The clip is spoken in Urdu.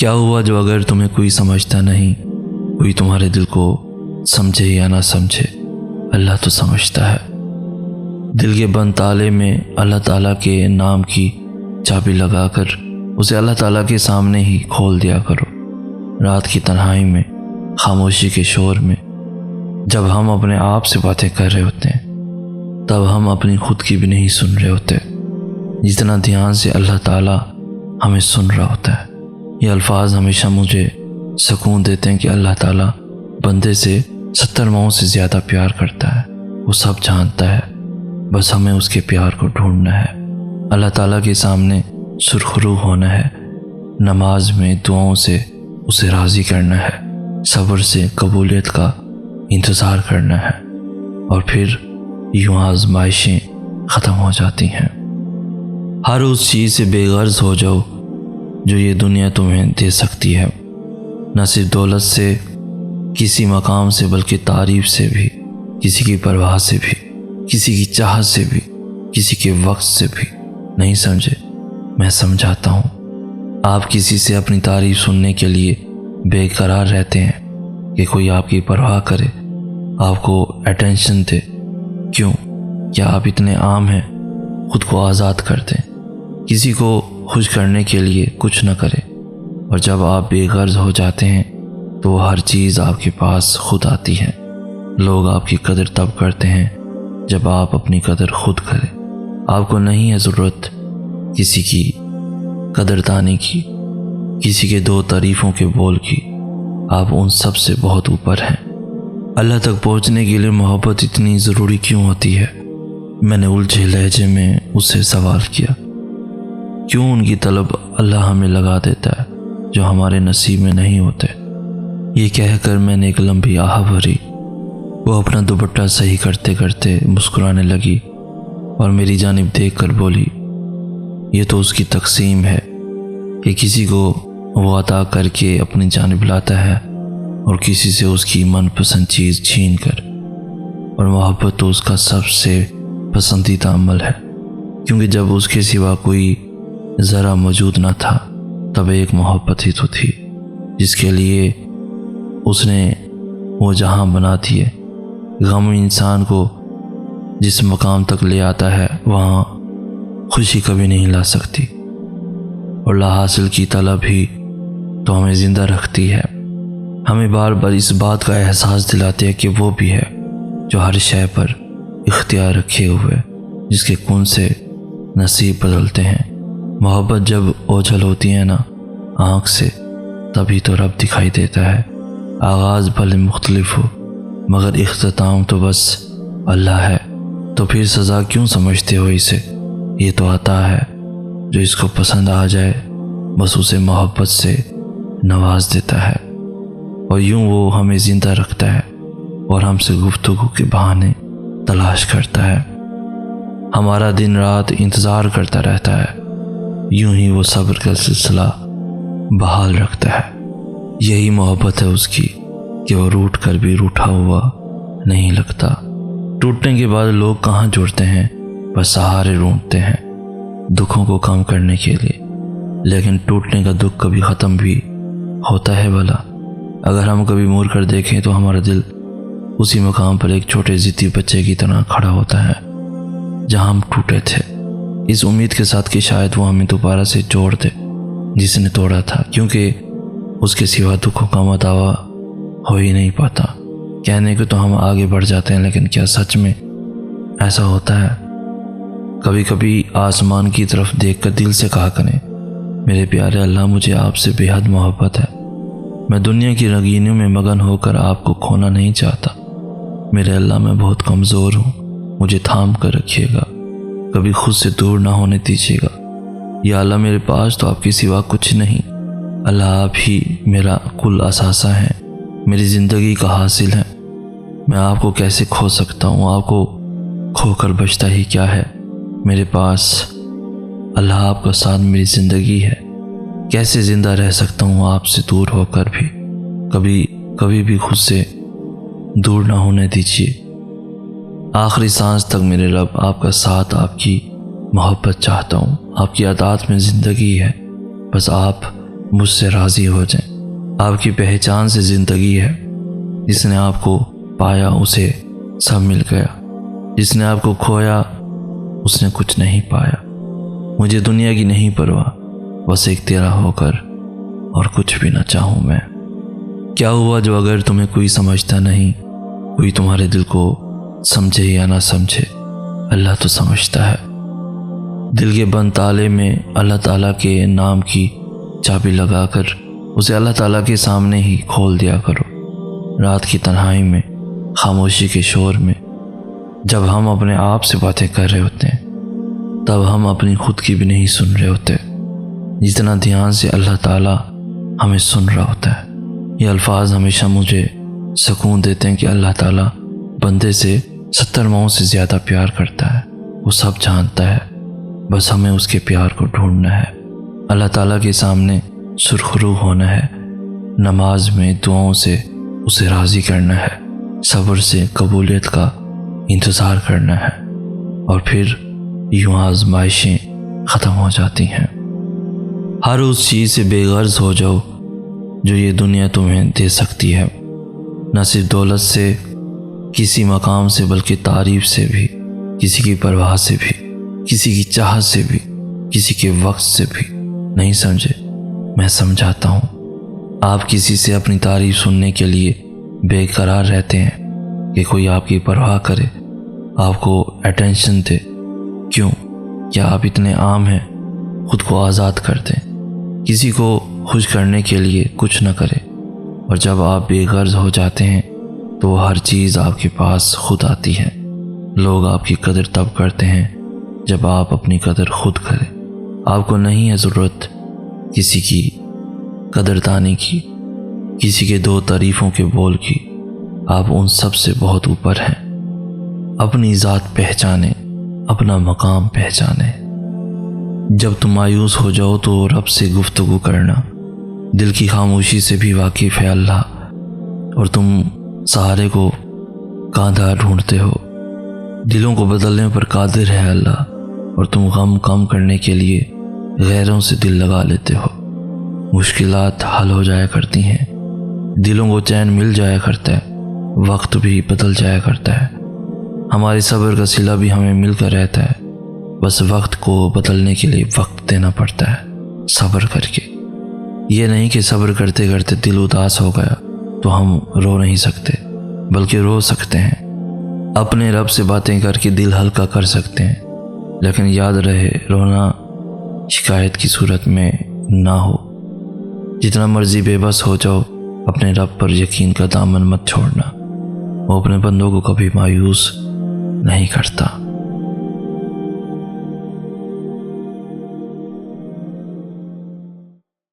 کیا ہوا جو اگر تمہیں کوئی سمجھتا نہیں، کوئی تمہارے دل کو سمجھے یا نہ سمجھے، اللہ تو سمجھتا ہے۔ دل کے بند تالے میں اللہ تعالیٰ کے نام کی چابی لگا کر اسے اللہ تعالیٰ کے سامنے ہی کھول دیا کرو۔ رات کی تنہائی میں، خاموشی کے شور میں، جب ہم اپنے آپ سے باتیں کر رہے ہوتے ہیں تب ہم اپنی خود کی بھی نہیں سن رہے ہوتے، جتنا دھیان سے اللہ تعالیٰ ہمیں سن رہا ہوتا ہے۔ یہ الفاظ ہمیشہ مجھے سکون دیتے ہیں کہ اللہ تعالیٰ بندے سے 70 ماؤں سے زیادہ پیار کرتا ہے۔ وہ سب جانتا ہے، بس ہمیں اس کے پیار کو ڈھونڈنا ہے، اللہ تعالیٰ کے سامنے سرخرو ہونا ہے، نماز میں دعاؤں سے اسے راضی کرنا ہے، صبر سے قبولیت کا انتظار کرنا ہے، اور پھر یوں آزمائشیں ختم ہو جاتی ہیں۔ ہر اس چیز سے بے غرض ہو جاؤ جو یہ دنیا تمہیں دے سکتی ہے، نہ صرف دولت سے، کسی مقام سے، بلکہ تعریف سے بھی، کسی کی پرواہ سے بھی، کسی کی چاہت سے بھی، کسی کے وقت سے بھی۔ نہیں سمجھے؟ میں سمجھاتا ہوں۔ آپ کسی سے اپنی تعریف سننے کے لیے بے قرار رہتے ہیں کہ کوئی آپ کی پرواہ کرے، آپ کو اٹینشن دے۔ کیوں؟ کیا آپ اتنے عام ہیں؟ خود کو آزاد کر دیں، کسی کو خوش کرنے کے لیے کچھ نہ کرے، اور جب آپ بے غرض ہو جاتے ہیں تو وہ ہر چیز آپ کے پاس خود آتی ہے۔ لوگ آپ کی قدر تب کرتے ہیں جب آپ اپنی قدر خود کریں۔ آپ کو نہیں ہے ضرورت کسی کی قدردانی کی، کسی کے دو تعریفوں کے بول کی۔ آپ ان سب سے بہت اوپر ہیں۔ اللہ تک پہنچنے کے لیے محبت اتنی ضروری کیوں ہوتی ہے؟ میں نے الجھے لہجے میں اس سے سوال کیا۔ کیوں ان کی طلب اللہ ہمیں لگا دیتا ہے جو ہمارے نصیب میں نہیں ہوتے؟ یہ کہہ کر میں نے ایک لمبی آہ بھری۔ وہ اپنا دوپٹہ صحیح کرتے کرتے مسکرانے لگی اور میری جانب دیکھ کر بولی، یہ تو اس کی تقسیم ہے کہ کسی کو وہ عطا کر کے اپنی جانب لاتا ہے اور کسی سے اس کی من پسند چیز چھین کر، اور محبت تو اس کا سب سے پسندیدہ عمل ہے، کیونکہ جب اس کے سوا کوئی ذرا موجود نہ تھا تب ایک محبت ہی تو تھی جس کے لیے اس نے وہ جہاں بنا دیے۔ غم انسان کو جس مقام تک لے آتا ہے وہاں خوشی کبھی نہیں لا سکتی، اور لا حاصل کی طلب ہی تو ہمیں زندہ رکھتی ہے، ہمیں بار بار اس بات کا احساس دلاتی ہے کہ وہ بھی ہے جو ہر شے پر اختیار رکھے ہوئے، جس کے کن سے نصیب بدلتے ہیں۔ محبت جب اوجھل ہوتی ہے نا آنکھ سے، تبھی تو رب دکھائی دیتا ہے۔ آغاز بھلے مختلف ہو مگر اختتام تو بس اللہ ہے، تو پھر سزا کیوں سمجھتے ہو اسے؟ یہ تو عطا ہے، جو اس کو پسند آ جائے بس اسے محبت سے نواز دیتا ہے، اور یوں وہ ہمیں زندہ رکھتا ہے اور ہم سے گفتگو کے بہانے تلاش کرتا ہے۔ ہمارا دن رات انتظار کرتا رہتا ہے، یوں ہی وہ صبر کا سلسلہ بحال رکھتا ہے۔ یہی محبت ہے اس کی کہ وہ روٹ کر بھی روٹھا ہوا نہیں لگتا۔ ٹوٹنے کے بعد لوگ کہاں جڑتے ہیں، بس سہارے ڈھونڈتے ہیں دکھوں کو کم کرنے کے لیے، لیکن ٹوٹنے کا دکھ کبھی ختم بھی ہوتا ہے بھلا؟ اگر ہم کبھی مڑ کر دیکھیں تو ہمارا دل اسی مقام پر ایک چھوٹے ضدی بچے کی طرح کھڑا ہوتا ہے جہاں ہم ٹوٹے تھے، اس امید کے ساتھ کہ شاید وہ ہمیں دوبارہ سے جوڑ دے جس نے توڑا تھا، کیونکہ اس کے سوا دکھوں کا مداوا ہو ہی نہیں پاتا۔ کہنے کو تو ہم آگے بڑھ جاتے ہیں، لیکن کیا سچ میں ایسا ہوتا ہے؟ کبھی کبھی آسمان کی طرف دیکھ کر دل سے کہا کریں، میرے پیارے اللہ، مجھے آپ سے بے حد محبت ہے، میں دنیا کی رنگینیوں میں مگن ہو کر آپ کو کھونا نہیں چاہتا۔ میرے اللہ، میں بہت کمزور ہوں، مجھے تھام کر رکھیے گا، کبھی خود سے دور نہ ہونے دیجیے گا۔ یا اللہ، میرے پاس تو آپ کے سوا کچھ نہیں، اللہ آپ ہی میرا کل اثاثہ ہے، میری زندگی کا حاصل ہے، میں آپ کو کیسے کھو سکتا ہوں؟ آپ کو کھو کر بچتا ہی کیا ہے میرے پاس؟ اللہ، آپ کا ساتھ میری زندگی ہے، کیسے زندہ رہ سکتا ہوں آپ سے دور ہو کر بھی؟ کبھی بھی خود سے دور نہ ہونے دیجیے۔ آخری سانس تک میرے رب آپ کا ساتھ، آپ کی محبت چاہتا ہوں، آپ کی عطاعت میں زندگی ہے، بس آپ مجھ سے راضی ہو جائیں۔ آپ کی پہچان سے زندگی ہے۔ جس نے آپ کو پایا اسے سب مل گیا، جس نے آپ کو کھویا اس نے کچھ نہیں پایا۔ مجھے دنیا کی نہیں پرواہ، بس ایک تیرا ہو کر اور کچھ بھی نہ چاہوں میں۔ کیا ہوا جو اگر تمہیں کوئی سمجھتا نہیں، کوئی تمہارے دل کو سمجھے یا نہ سمجھے، اللہ تو سمجھتا ہے۔ دل کے بند تالے میں اللہ تعالیٰ کے نام کی چابی لگا کر اسے اللہ تعالیٰ کے سامنے ہی کھول دیا کرو۔ رات کی تنہائی میں، خاموشی کے شور میں، جب ہم اپنے آپ سے باتیں کر رہے ہوتے ہیں تب ہم اپنی خود کی بھی نہیں سن رہے ہوتے، جتنا دھیان سے اللہ تعالیٰ ہمیں سن رہا ہوتا ہے۔ یہ الفاظ ہمیشہ مجھے سکون دیتے ہیں کہ اللہ تعالیٰ بندے سے 70 ماؤں سے زیادہ پیار کرتا ہے۔ وہ سب جانتا ہے، بس ہمیں اس کے پیار کو ڈھونڈنا ہے۔ اللہ تعالیٰ کے سامنے سرخرو ہونا ہے، نماز میں دعاؤں سے اسے راضی کرنا ہے، صبر سے قبولیت کا انتظار کرنا ہے، اور پھر یوں آزمائشیں ختم ہو جاتی ہیں۔ ہر اس چیز سے بے غرض ہو جاؤ جو یہ دنیا تمہیں دے سکتی ہے، نہ صرف دولت سے، کسی مقام سے، بلکہ تعریف سے بھی، کسی کی پرواہ سے بھی، کسی کی چاہت سے بھی، کسی کے وقت سے بھی۔ نہیں سمجھے؟ میں سمجھاتا ہوں۔ آپ کسی سے اپنی تعریف سننے کے لیے بے قرار رہتے ہیں کہ کوئی آپ کی پرواہ کرے، آپ کو اٹینشن دے۔ کیوں؟ کیا آپ اتنے عام ہیں؟ خود کو آزاد کر دیں، کسی کو خوش کرنے کے لیے کچھ نہ کرے، اور جب آپ بے غرض ہو جاتے ہیں تو ہر چیز آپ کے پاس خود آتی ہے۔ لوگ آپ کی قدر تب کرتے ہیں جب آپ اپنی قدر خود کریں۔ آپ کو نہیں ہے ضرورت کسی کی قدردانی کی، کسی کے دو تعریفوں کے بول کی۔ آپ ان سب سے بہت اوپر ہیں۔ اپنی ذات پہچانیں، اپنا مقام پہچانیں۔ جب تم مایوس ہو جاؤ تو رب سے گفتگو کرنا۔ دل کی خاموشی سے بھی واقف ہے اللہ، اور تم سہارے کو کاندھا ڈھونڈتے ہو۔ دلوں کو بدلنے پر قادر ہے اللہ، اور تم غم کم کرنے کے لیے غیروں سے دل لگا لیتے ہو۔ مشکلات حل ہو جایا کرتی ہیں، دلوں کو چین مل جایا کرتا ہے، وقت بھی بدل جایا کرتا ہے۔ ہمارے صبر کا صلہ بھی ہمیں مل کر رہتا ہے، بس وقت کو بدلنے کے لیے وقت دینا پڑتا ہے، صبر کر کے۔ یہ نہیں کہ صبر کرتے کرتے دل اداس ہو گیا تو ہم رو نہیں سکتے، بلکہ رو سکتے ہیں۔ اپنے رب سے باتیں کر کے دل ہلکا کر سکتے ہیں، لیکن یاد رہے رونا شکایت کی صورت میں نہ ہو۔ جتنا مرضی بے بس ہو جاؤ، اپنے رب پر یقین کا دامن مت چھوڑنا۔ وہ اپنے بندوں کو کبھی مایوس نہیں کرتا۔